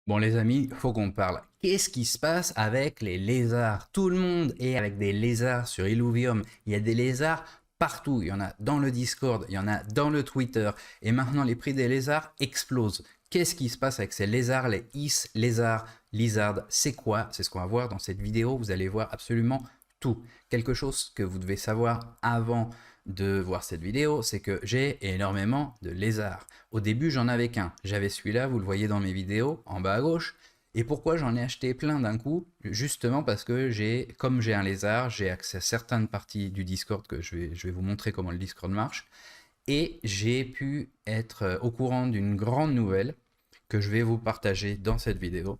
Bon les amis, faut qu'on parle. Qu'est-ce qui se passe avec les lézards? Tout le monde est avec des lézards sur Illuvium. Il y a des lézards partout. Il y en a dans le Discord, il y en a dans le Twitter. Et maintenant les prix des lézards explosent. Qu'est-ce qui se passe avec ces lézards, les is lézards, lizards? C'est quoi? C'est ce qu'on va voir dans cette vidéo. Vous allez voir absolument tout. Quelque chose que vous devez savoir avant de voir cette vidéo, c'est que j'ai énormément de lézards. Au début, j'en avais qu'un. J'avais celui-là, vous le voyez dans mes vidéos, en bas à gauche. Et pourquoi j'en ai acheté plein d'un coup? Justement parce que comme j'ai un lézard, j'ai accès à certaines parties du Discord que je vais vous montrer comment le Discord marche. Et j'ai pu être au courant d'une grande nouvelle que je vais vous partager dans cette vidéo,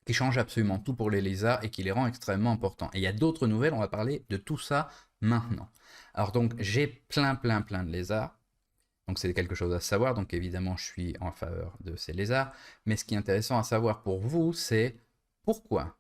qui change absolument tout pour les lézards et qui les rend extrêmement importants. Et il y a d'autres nouvelles, on va parler de tout ça maintenant. Alors donc, j'ai plein de lézards. Donc c'est quelque chose à savoir, donc évidemment je suis en faveur de ces lézards, mais ce qui est intéressant à savoir pour vous, c'est pourquoi.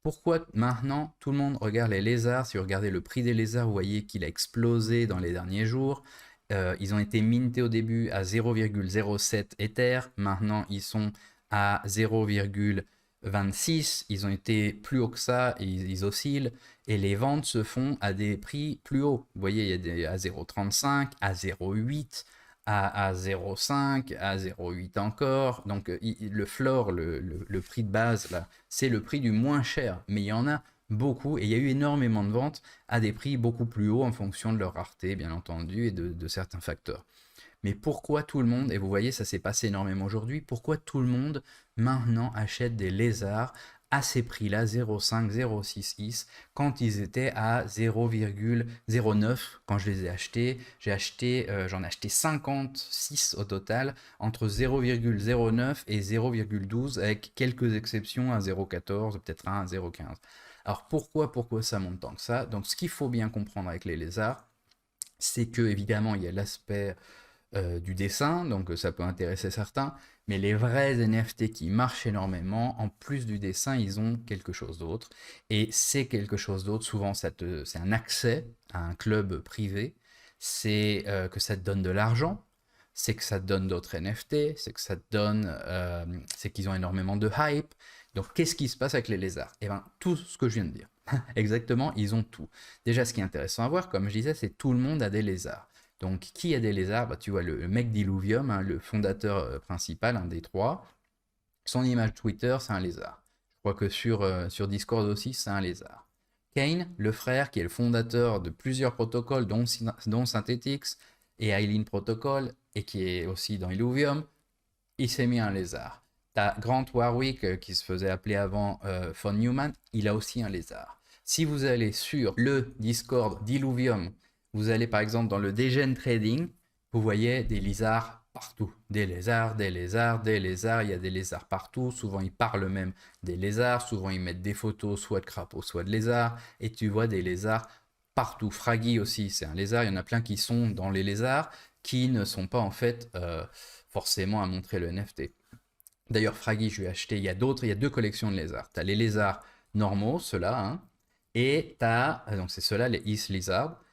Pourquoi maintenant tout le monde regarde les lézards? Si vous regardez le prix des lézards, vous voyez qu'il a explosé dans les derniers jours. Ils ont été mintés au début à 0,07 Ether, maintenant ils sont à 0,26, ils ont été plus haut que ça, ils oscillent, et les ventes se font à des prix plus hauts. Vous voyez, il y a des à 0,35, à 0,8, à 0,5, à 0,8 encore. Donc le floor, le prix de base, là, c'est le prix du moins cher. Mais il y en a beaucoup et il y a eu énormément de ventes à des prix beaucoup plus hauts en fonction de leur rareté, bien entendu, et de certains facteurs. Mais pourquoi tout le monde, et vous voyez, ça s'est passé énormément aujourd'hui, pourquoi tout le monde maintenant achète des lézards à ces prix-là, 0,5, 0,6, quand ils étaient à 0,09 quand je les ai achetés. J'en ai acheté 56 au total, entre 0,09 et 0,12, avec quelques exceptions à 0,14, peut-être un à 0,15. Alors pourquoi ça monte tant que ça? Donc ce qu'il faut bien comprendre avec les lézards, c'est que évidemment il y a l'aspect du dessin, donc ça peut intéresser certains, mais les vrais NFT qui marchent énormément, en plus du dessin, ils ont quelque chose d'autre. Et c'est quelque chose d'autre, souvent c'est un accès à un club privé, c'est que ça te donne de l'argent, c'est que ça te donne d'autres NFT, c'est que ça te donne, c'est qu'ils ont énormément de hype. Donc qu'est-ce qui se passe avec les lézards? Eh bien, tout ce que je viens de dire. Exactement, ils ont tout. Déjà, ce qui est intéressant à voir, comme je disais, c'est tout le monde a des lézards. Donc, qui a des lézards? Bah, tu vois, le mec d'Illuvium, hein, le fondateur principal, un des trois, son image Twitter, c'est un lézard. Je crois que sur Discord aussi, c'est un lézard. Kane, le frère, qui est le fondateur de plusieurs protocoles, dont Synthetix et Eileen Protocol, et qui est aussi dans Illuvium, il s'est mis un lézard. T'as Grant Warwick, qui se faisait appeler avant Von Neumann, il a aussi un lézard. Si vous allez sur le Discord d'Illuvium, vous allez par exemple dans le Degen Trading, vous voyez des lézards partout. Des lézards, des lézards, des lézards, il y a des lézards partout. Souvent ils parlent même des lézards, souvent ils mettent des photos soit de crapauds, soit de lézards, et tu vois des lézards partout. Fraggy aussi, c'est un lézard, il y en a plein qui sont dans les lézards, qui ne sont pas en fait forcément à montrer le NFT. D'ailleurs, Fraggy, je lui ai acheté, il y a deux collections de lézards. Tu as les lézards normaux, ceux-là, hein, et tu as, donc c'est ceux-là, les Is Lizard,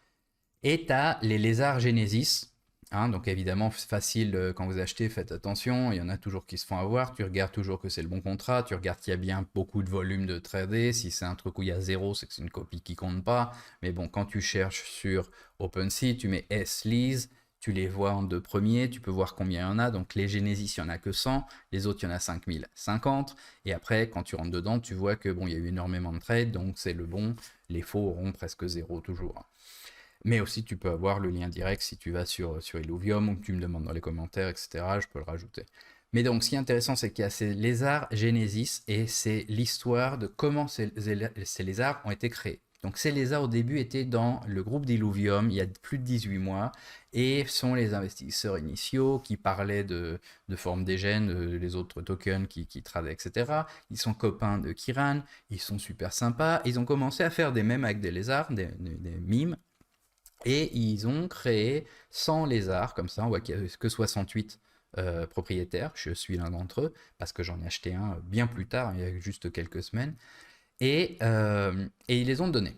et tu as les lézards Genesis. Hein, donc évidemment, facile quand vous achetez, faites attention, il y en a toujours qui se font avoir, tu regardes toujours que c'est le bon contrat, tu regardes qu'il y a bien beaucoup de volume de trader, si c'est un truc où il y a zéro, c'est que c'est une copie qui compte pas, mais bon, quand tu cherches sur OpenSea, tu mets S-Lease, tu les vois en deux premiers, tu peux voir combien il y en a, donc les Genesis, il y en a que 100, les autres, il y en a 5050, et après, quand tu rentres dedans, tu vois que bon, il y a eu énormément de trades, donc c'est le bon, les faux auront presque zéro toujours. Mais aussi, tu peux avoir le lien direct si tu vas sur Illuvium ou que tu me demandes dans les commentaires, etc. Je peux le rajouter. Mais donc, ce qui est intéressant, c'est qu'il y a ces lézards Genesis et c'est l'histoire de comment ces lézards ont été créés. Donc, ces lézards, au début, étaient dans le groupe d'Illuvium il y a plus de 18 mois et sont les investisseurs initiaux qui parlaient de forme des gènes, les autres tokens qui tradaient, etc. Ils sont copains de Kiran, ils sont super sympas. Ils ont commencé à faire des mèmes avec des lézards, des mimes, et ils ont créé 100 lézards, comme ça, on voit qu'il n'y a que 68 propriétaires. Je suis l'un d'entre eux, parce que j'en ai acheté un bien plus tard, il y a juste quelques semaines. Et ils les ont donnés.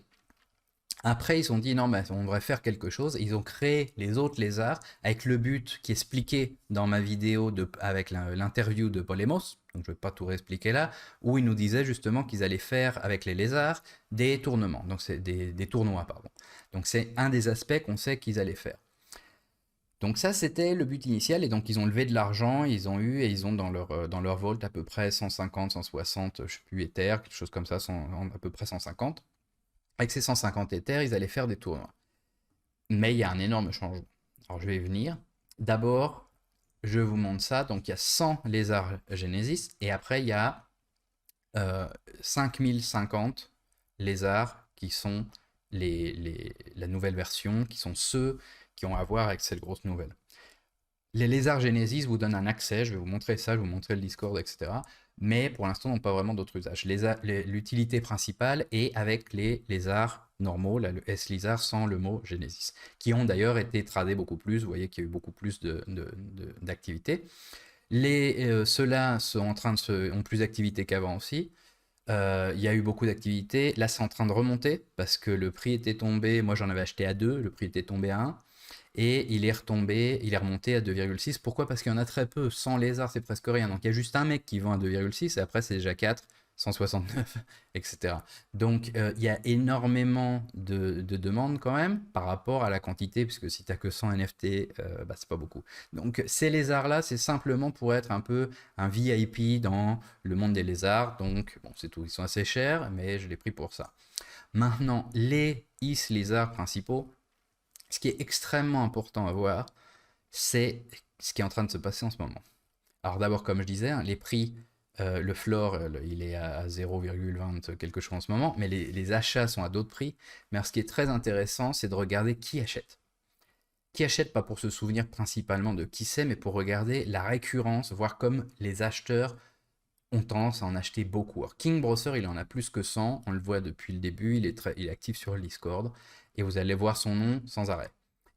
Après, ils se sont dit non, mais on devrait faire quelque chose. Ils ont créé les autres lézards avec le but qui est expliqué dans ma vidéo avec l'interview de Polemos. Donc, je ne vais pas tout réexpliquer là, où ils nous disaient justement qu'ils allaient faire avec les lézards des tournements. Donc, c'est des tournois, pardon. Donc, c'est un des aspects qu'on sait qu'ils allaient faire. Donc ça, c'était le but initial, et donc ils ont levé de l'argent, ils ont eu, et ils ont dans leur vault à peu près 150, 160, je sais plus, Ether, quelque chose comme ça, à peu près 150. Avec ces 150 Ethers, ils allaient faire des tournois. Mais il y a un énorme changement. Alors je vais y venir. D'abord, je vous montre ça. Donc il y a 100 lézards Genesis, et après il y a 5050 lézards qui sont la nouvelle version, qui sont ceux qui ont à voir avec cette grosse nouvelle. Les lézards Genesis vous donnent un accès, je vais vous montrer ça, je vais vous montrer le Discord, etc. Mais pour l'instant, n'ont pas vraiment d'autre usage. L'utilité principale est avec les lézards normaux, là, le S-Lizard sans le mot Genesis, qui ont d'ailleurs été tradés beaucoup plus, vous voyez qu'il y a eu beaucoup plus d'activité. Ceux-là ont plus d'activité qu'avant aussi. Il y a eu beaucoup d'activités. Là, c'est en train de remonter parce que le prix était tombé. Moi, j'en avais acheté à 2, le prix était tombé à 1. Et il est remonté à 2,6. Pourquoi? Parce qu'il y en a très peu. 100 lézards, c'est presque rien. Donc il y a juste un mec qui vend à 2,6 et après, c'est déjà 4, 169, etc. Donc il y a énormément de demandes quand même par rapport à la quantité, puisque si tu n'as que 100 NFT, bah, c'est pas beaucoup. Donc ces lézards-là, c'est simplement pour être un peu un VIP dans le monde des lézards. Donc bon, c'est tout. Ils sont assez chers, mais je l'ai pris pour ça. Maintenant, les lézards principaux, ce qui est extrêmement important à voir, c'est ce qui est en train de se passer en ce moment. Alors d'abord, comme je disais, hein, les prix, le floor, il est à 0,20 quelque chose en ce moment, mais les achats sont à d'autres prix. Mais alors, ce qui est très intéressant, c'est de regarder qui achète. Qui achète pas pour se souvenir principalement de qui c'est, mais pour regarder la récurrence, voir comme les acheteurs ont tendance à en acheter beaucoup. Alors King Browser, il en a plus que 100, on le voit depuis le début, il est actif sur le Discord, et vous allez voir son nom sans arrêt.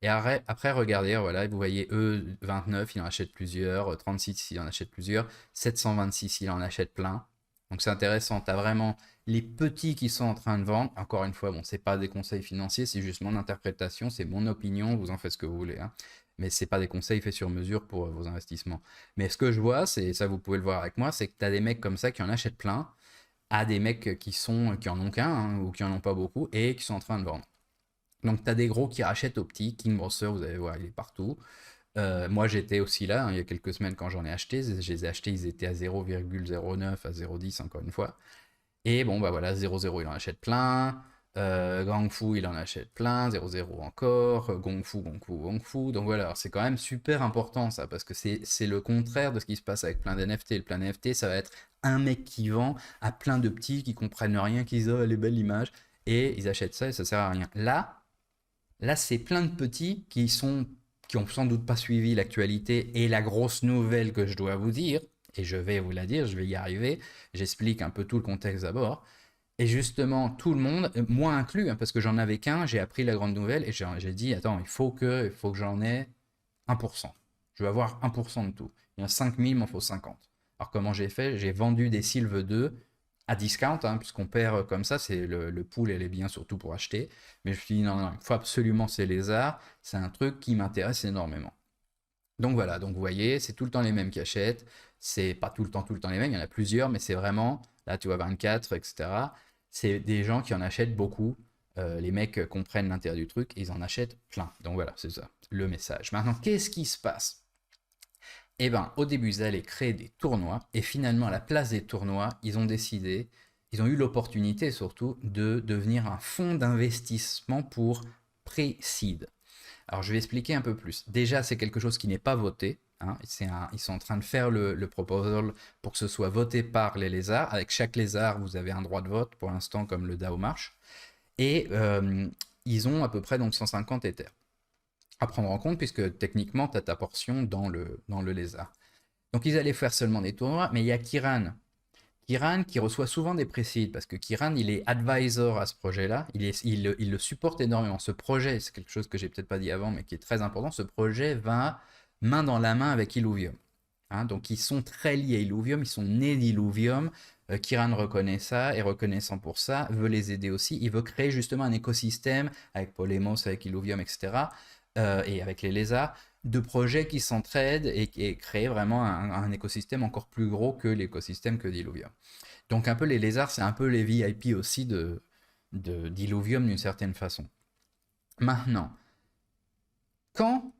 Et après regardez, voilà, vous voyez E29, il en achète plusieurs, 36, il en achète plusieurs, 726, il en achète plein. Donc c'est intéressant, tu as vraiment les petits qui sont en train de vendre. Encore une fois, bon, c'est pas des conseils financiers, c'est juste mon interprétation, c'est mon opinion, vous en faites ce que vous voulez, hein. Mais c'est pas des conseils faits sur mesure pour vos investissements. Mais ce que je vois, c'est ça, vous pouvez le voir avec moi, c'est que tu as des mecs comme ça qui en achètent plein, à des mecs qui en ont qu'un, hein, ou qui en ont pas beaucoup, et qui sont en train de vendre. Donc tu as des gros qui rachètent au petit. King Browser, vous allez voir, il est partout. Moi, j'étais aussi là, hein, il y a quelques semaines quand j'en ai acheté. Je les ai achetés, ils étaient à 0,09, à 0,10 encore une fois. Et bon, bah voilà, 0,0, il en achète plein. Gang Fu, il en achète plein. 0,0 encore. Gong Fu, Gong Fu, Gong Fu. Donc voilà, c'est quand même super important ça, parce que c'est le contraire de ce qui se passe avec plein d'NFT. Le plein NFT, ça va être un mec qui vend à plein de petits qui comprennent rien, qui disent oh, elle est belle l'image, et ils achètent ça et ça sert à rien. Là, c'est plein de petits qui ont sans doute pas suivi l'actualité et la grosse nouvelle que je dois vous dire, et je vais vous la dire, je vais y arriver. J'explique un peu tout le contexte d'abord. Et justement, tout le monde, moi inclus, hein, parce que j'en avais qu'un, j'ai appris la grande nouvelle et j'ai dit, attends, il faut que j'en ai 1%. Je veux avoir 1% de tout. Il y en a 5000, il m'en faut 50. Alors comment j'ai fait? J'ai vendu des Sylve 2 à discount, hein, puisqu'on perd comme ça, c'est le pool, elle est bien surtout pour acheter. Mais je me suis dit, non, non, il faut absolument ces lézards, c'est un truc qui m'intéresse énormément. Donc voilà, donc vous voyez, c'est tout le temps les mêmes qui achètent. C'est pas tout le temps les mêmes, il y en a plusieurs, mais c'est vraiment, là tu vois 24, etc. C'est des gens qui en achètent beaucoup. Les mecs comprennent l'intérêt du truc et ils en achètent plein. Donc voilà, c'est ça, le message. Maintenant, qu'est-ce qui se passe? Eh bien, au début, ils allaient créer des tournois et finalement, à la place des tournois, ils ont décidé, ils ont eu l'opportunité surtout de devenir un fonds d'investissement pour pré-seed. Alors, je vais expliquer un peu plus. Déjà, c'est quelque chose qui n'est pas voté, hein. Ils sont en train de faire le proposal pour que ce soit voté par les lézards. Avec chaque lézard, vous avez un droit de vote pour l'instant, comme le DAO marche. Et ils ont à peu près donc 150 Ethers à prendre en compte, puisque techniquement, tu as ta portion dans le lézard. Donc, ils allaient faire seulement des tournois, mais il y a Kiran. Kiran qui reçoit souvent des précides, parce que Kiran, il est advisor à ce projet-là, il le supporte énormément. Ce projet, c'est quelque chose que j'ai peut-être pas dit avant, mais qui est très important, ce projet va main dans la main avec Illuvium. Hein, donc ils sont très liés à Illuvium, ils sont nés d'Illuvium. Kiran reconnaît ça, est reconnaissant pour ça, veut les aider aussi. Il veut créer justement un écosystème avec Polemos, avec Illuvium, etc. Et avec les lézards, de projets qui s'entraident et créer vraiment un écosystème encore plus gros que l'écosystème que d'Illuvium. Donc un peu les lézards, c'est un peu les VIP aussi d'Illuvium d'une certaine façon. Maintenant, quand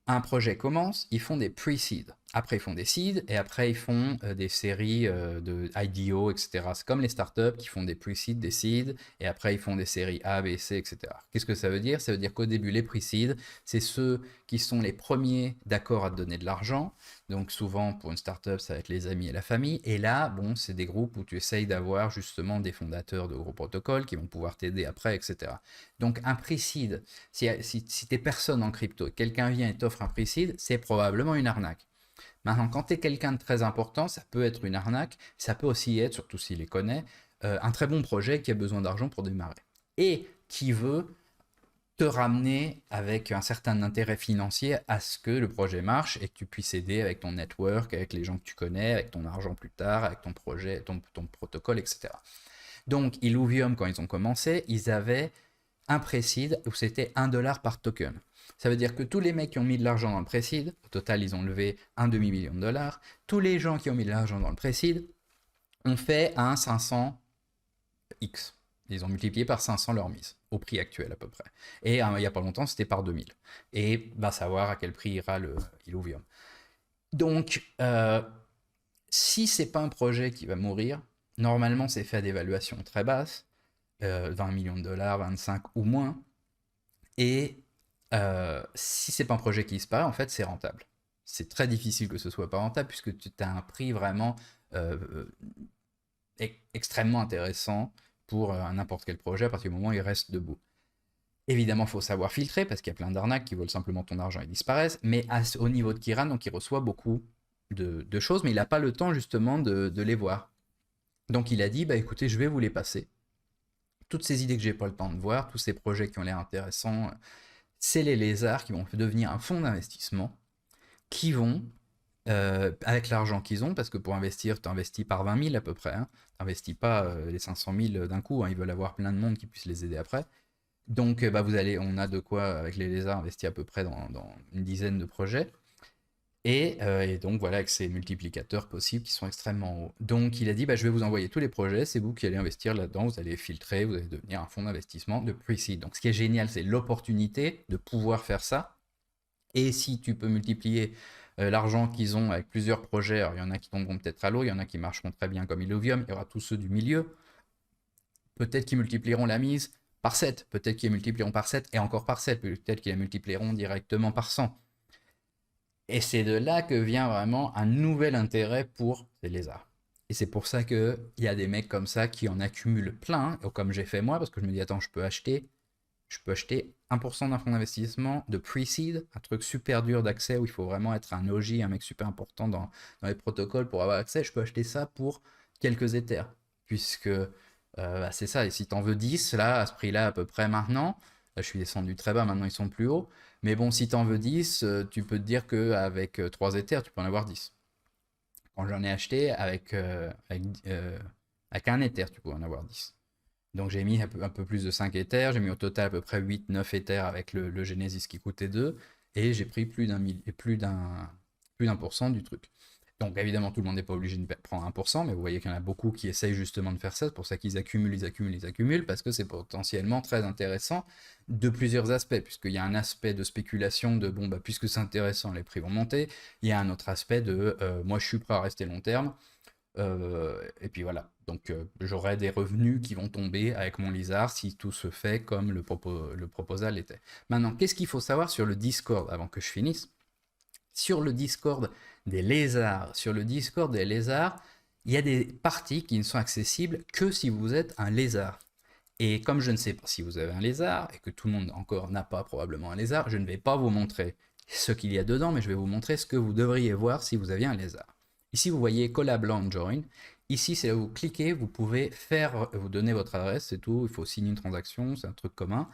un projet commence, ils font des pre-seed. Après, ils font des seed et après, ils font des séries de IDO, etc. C'est comme les startups qui font des pre-seed, des seed et après, ils font des séries A, B, C, etc. Qu'est-ce que ça veut dire? Ça veut dire qu'au début, les pre-seed, c'est ceux qui sont les premiers d'accord à te donner de l'argent. Donc, souvent, pour une startup, ça va être les amis et la famille. Et là, bon, c'est des groupes où tu essayes d'avoir justement des fondateurs de gros protocoles qui vont pouvoir t'aider après, etc. Donc, un pre-seed, si tu es personne en crypto, quelqu'un vient et t'offre un pre-seed, c'est probablement une arnaque. Maintenant, quand tu es quelqu'un de très important, ça peut être une arnaque, ça peut aussi être, surtout s'il les connaît, un très bon projet qui a besoin d'argent pour démarrer. Et qui veut te ramener avec un certain intérêt financier à ce que le projet marche et que tu puisses aider avec ton network, avec les gens que tu connais, avec ton argent plus tard, avec ton projet, ton protocole, etc. Donc, Illuvium, quand ils ont commencé, ils avaient un pre-seed où c'était 1 dollar par token. Ça veut dire que tous les mecs qui ont mis de l'argent dans le pre-seed, au total ils ont levé un demi-million de dollars, tous les gens qui ont mis de l'argent dans le pre-seed ont fait un 500x. Ils ont multiplié par 500 leur mise, au prix actuel à peu près. Et il n'y a pas longtemps, c'était par 2000. Et va savoir à quel prix ira le Illuvium. Donc, si c'est pas un projet qui va mourir, normalement c'est fait à des valuations très basses, 20 millions de dollars, 25 ou moins. Et si c'est pas un projet qui disparaît, en fait, c'est rentable. C'est très difficile que ce soit pas rentable puisque tu as un prix vraiment extrêmement intéressant pour n'importe quel projet à partir du moment où il reste debout. Évidemment, il faut savoir filtrer parce qu'il y a plein d'arnaques qui volent simplement ton argent et disparaissent. Mais au niveau de Kiran, donc il reçoit beaucoup de choses, mais il n'a pas le temps justement de les voir. Donc il a dit, bah écoutez, je vais vous les passer. Toutes ces idées que j'ai pas le temps de voir, tous ces projets qui ont l'air intéressants, c'est les lézards qui vont devenir un fonds d'investissement qui vont, avec l'argent qu'ils ont, parce que pour investir, tu investis par 20 000 à peu près, hein, tu n'investis pas les 500 000 d'un coup, hein, ils veulent avoir plein de monde qui puisse les aider après. Donc bah, on a de quoi, avec les lézards, investir à peu près dans une dizaine de projets. Et donc voilà, avec ces multiplicateurs possibles qui sont extrêmement hauts. Donc il a dit, bah, je vais vous envoyer tous les projets, c'est vous qui allez investir là-dedans, vous allez filtrer, vous allez devenir un fonds d'investissement de pre-seed. Donc ce qui est génial, c'est l'opportunité de pouvoir faire ça. Et si tu peux multiplier l'argent qu'ils ont avec plusieurs projets, alors il y en a qui tomberont peut-être à l'eau, il y en a qui marcheront très bien comme Illuvium, il y aura tous ceux du milieu, peut-être qu'ils multiplieront la mise par 7, peut-être qu'ils multiplieront par 7 et encore par 7, peut-être qu'ils la multiplieront directement par 100. Et c'est de là que vient vraiment un nouvel intérêt pour ces lézards. Et c'est pour ça qu'il y a des mecs comme ça qui en accumulent plein, comme j'ai fait moi, parce que je me dis, attends, je peux acheter 1% d'un fonds d'investissement de pre-seed, un truc super dur d'accès où il faut vraiment être un OG, un mec super important dans les protocoles pour avoir accès. Je peux acheter ça pour quelques Ethers, puisque bah, c'est ça. Et si tu en veux 10, là, à ce prix-là, à peu près maintenant, là, je suis descendu très bas, maintenant ils sont plus hauts. Mais bon, si tu en veux 10, tu peux te dire qu'avec 3 Ethers, tu peux en avoir 10. Quand j'en ai acheté, avec un Ether, tu peux en avoir 10. Donc j'ai mis un peu plus de 5 Ethers, j'ai mis au total à peu près 8-9 Ethers avec le Genesis qui coûtait 2, et j'ai pris plus d'un pour cent du truc. Donc évidemment tout le monde n'est pas obligé de prendre 1%, mais vous voyez qu'il y en a beaucoup qui essayent justement de faire ça, c'est pour ça qu'ils accumulent, parce que c'est potentiellement très intéressant de plusieurs aspects, puisqu'il y a un aspect de spéculation de bon bah puisque c'est intéressant les prix vont monter, il y a un autre aspect de moi je suis prêt à rester long terme, et puis voilà, donc j'aurai des revenus qui vont tomber avec mon lézard si tout se fait comme le proposal était. Maintenant, qu'est-ce qu'il faut savoir sur le Discord avant que je finisse? Sur le Discord des lézards, il y a des parties qui ne sont accessibles que si vous êtes un lézard. Et comme je ne sais pas si vous avez un lézard, et que tout le monde encore n'a pas probablement un lézard, je ne vais pas vous montrer ce qu'il y a dedans, mais je vais vous montrer ce que vous devriez voir si vous aviez un lézard. Ici, vous voyez Collab Land Join. Ici, c'est là où vous cliquez, vous pouvez vous donner votre adresse, c'est tout. Il faut signer une transaction, c'est un truc commun.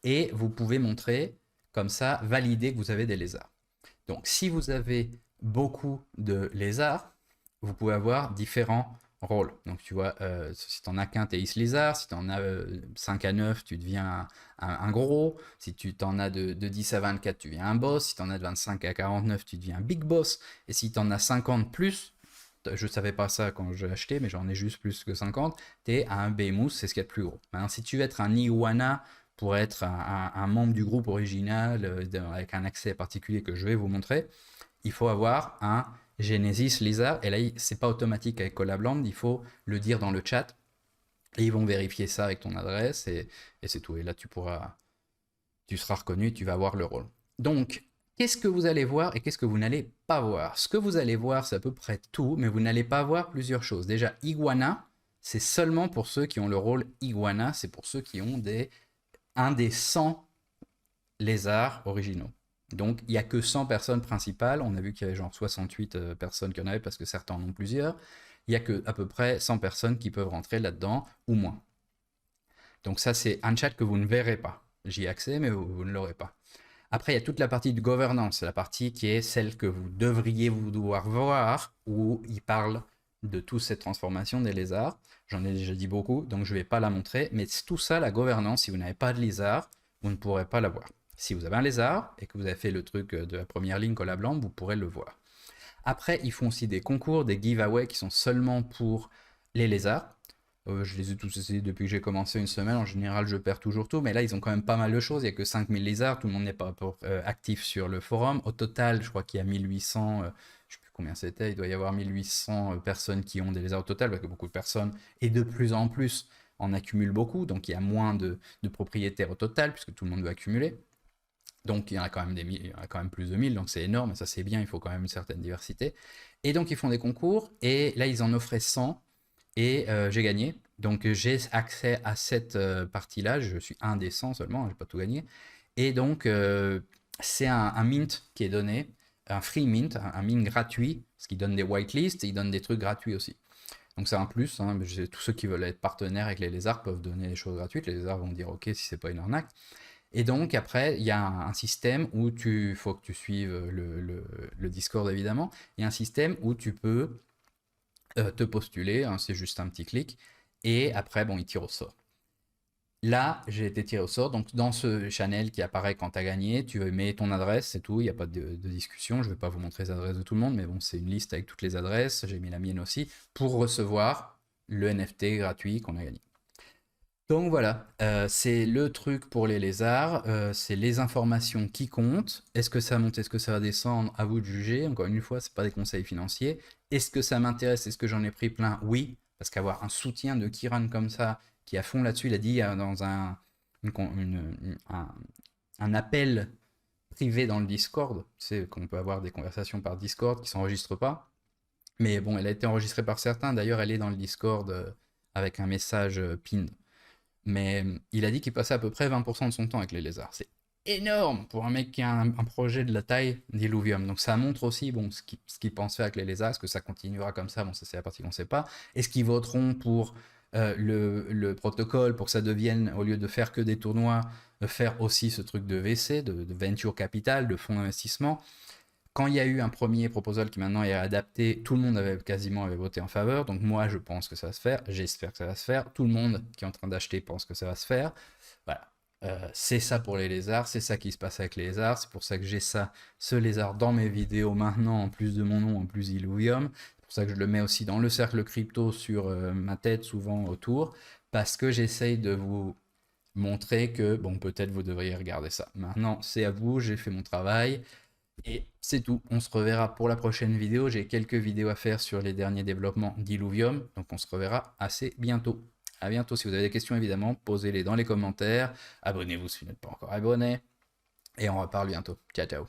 Et vous pouvez montrer, comme ça, valider que vous avez des lézards. Donc, si vous avez beaucoup de lézards, vous pouvez avoir différents rôle. Donc tu vois, si tu n'en as qu'un, tu es Is Lizard. Si tu en as 5 à 9, tu deviens un gros. Si tu t'en as de 10 à 24, tu deviens un boss. Si tu en as de 25 à 49, tu deviens un big boss. Et si tu en as 50 plus, je ne savais pas ça quand j'ai acheté, mais j'en ai juste plus que 50, tu es à un Behemoth, c'est ce qu'il y a de plus gros. Maintenant, si tu veux être un Iguana pour être un membre du groupe original avec un accès particulier que je vais vous montrer, il faut avoir un Genesis Lizard. Et là, c'est pas automatique avec Collabland, il faut le dire dans le chat. Et ils vont vérifier ça avec ton adresse et c'est tout. Et là, tu seras reconnu, tu vas avoir le rôle. Donc, qu'est-ce que vous allez voir et qu'est-ce que vous n'allez pas voir? Ce que vous allez voir, c'est à peu près tout, mais vous n'allez pas voir plusieurs choses. Déjà, Iguana, c'est seulement pour ceux qui ont le rôle Iguana, c'est pour ceux qui ont un des 100 lézards originaux. Donc, il n'y a que 100 personnes principales. On a vu qu'il y avait genre 68 personnes qui en avaient parce que certains en ont plusieurs. Il n'y a que à peu près 100 personnes qui peuvent rentrer là-dedans ou moins. Donc ça, c'est un chat que vous ne verrez pas. J'y ai accès, mais vous ne l'aurez pas. Après, il y a toute la partie de governance, la partie qui est celle que vous devriez devoir voir, où il parle de toute cette transformation des lézards. J'en ai déjà dit beaucoup, donc je ne vais pas la montrer. Mais tout ça, la gouvernance, si vous n'avez pas de lézard, vous ne pourrez pas la voir. Si vous avez un lézard et que vous avez fait le truc de la première ligne Collabland, vous pourrez le voir. Après, ils font aussi des concours, des giveaways qui sont seulement pour les lézards. Je les ai tous essayés depuis que j'ai commencé une semaine. En général, je perds toujours tout. Mais là, ils ont quand même pas mal de choses. Il n'y a que 5000 lézards. Tout le monde n'est pas actif sur le forum. Au total, je crois qu'il y a 1800. Je ne sais plus combien c'était. Il doit y avoir 1800 personnes qui ont des lézards au total. Parce que beaucoup de personnes, et de plus en plus, en accumulent beaucoup. Donc, il y a moins de propriétaires au total, puisque tout le monde veut accumuler. Donc il y en a quand même, il y en a quand même plus de 1000, donc c'est énorme, et ça c'est bien, il faut quand même une certaine diversité. Et donc ils font des concours, et là ils en offraient 100, et j'ai gagné. Donc j'ai accès à cette partie-là, je suis un des 100 seulement, j'ai pas tout gagné. Et donc c'est un mint qui est donné, un free mint, un mint gratuit, ce qui donne des whitelists, et il donne des trucs gratuits aussi. Donc c'est un plus, hein, tous ceux qui veulent être partenaires avec les lézards peuvent donner des choses gratuites, les lézards vont dire ok si c'est pas une arnaque. Et donc, après, il y a un système où il faut que tu suives le Discord, évidemment. Il y a un système où tu peux te postuler, hein, c'est juste un petit clic. Et après, bon, il tire au sort. Là, j'ai été tiré au sort. Donc, dans ce channel qui apparaît quand tu as gagné, tu mets ton adresse, c'est tout. Il n'y a pas de discussion. Je ne vais pas vous montrer les adresses de tout le monde, mais bon, c'est une liste avec toutes les adresses. J'ai mis la mienne aussi pour recevoir le NFT gratuit qu'on a gagné. Donc voilà, c'est le truc pour les lézards, c'est les informations qui comptent. Est-ce que ça monte, est-ce que ça va descendre? À vous de juger. Encore une fois, ce n'est pas des conseils financiers. Est-ce que ça m'intéresse? Est-ce que j'en ai pris plein? Oui, parce qu'avoir un soutien de Kiran comme ça, qui est à fond là-dessus, il a dit dans un appel privé dans le Discord, tu sais qu'on peut avoir des conversations par Discord qui ne s'enregistrent pas. Mais bon, elle a été enregistrée par certains. D'ailleurs, elle est dans le Discord avec un message pinned. Mais il a dit qu'il passait à peu près 20% de son temps avec les lézards. C'est énorme pour un mec qui a un projet de la taille d'Illuvium. Donc ça montre aussi bon, ce qu'il pense faire avec les lézards. Est-ce que ça continuera comme ça? Bon, ça c'est la partie qu'on ne sait pas. Est-ce qu'ils voteront pour le protocole pour que ça devienne, au lieu de faire que des tournois, faire aussi ce truc de VC, de venture capital, de fonds d'investissement? Quand il y a eu un premier proposal qui maintenant est adapté, tout le monde avait quasiment voté en faveur. Donc moi, je pense que ça va se faire. J'espère que ça va se faire. Tout le monde qui est en train d'acheter pense que ça va se faire. Voilà. C'est ça pour les lézards. C'est ça qui se passe avec les lézards. C'est pour ça que j'ai ce lézard dans mes vidéos maintenant, en plus de mon nom, en plus Illuvium. C'est pour ça que je le mets aussi dans le cercle crypto sur ma tête, souvent autour. Parce que j'essaye de vous montrer que, bon, peut-être vous devriez regarder ça. Maintenant, c'est à vous. J'ai fait mon travail. Et c'est tout, on se reverra pour la prochaine vidéo. J'ai quelques vidéos à faire sur les derniers développements d'Illuvium, donc on se reverra assez bientôt. À bientôt, si vous avez des questions évidemment, posez-les dans les commentaires. Abonnez-vous si vous n'êtes pas encore abonné. Et on reparle bientôt. Ciao, ciao.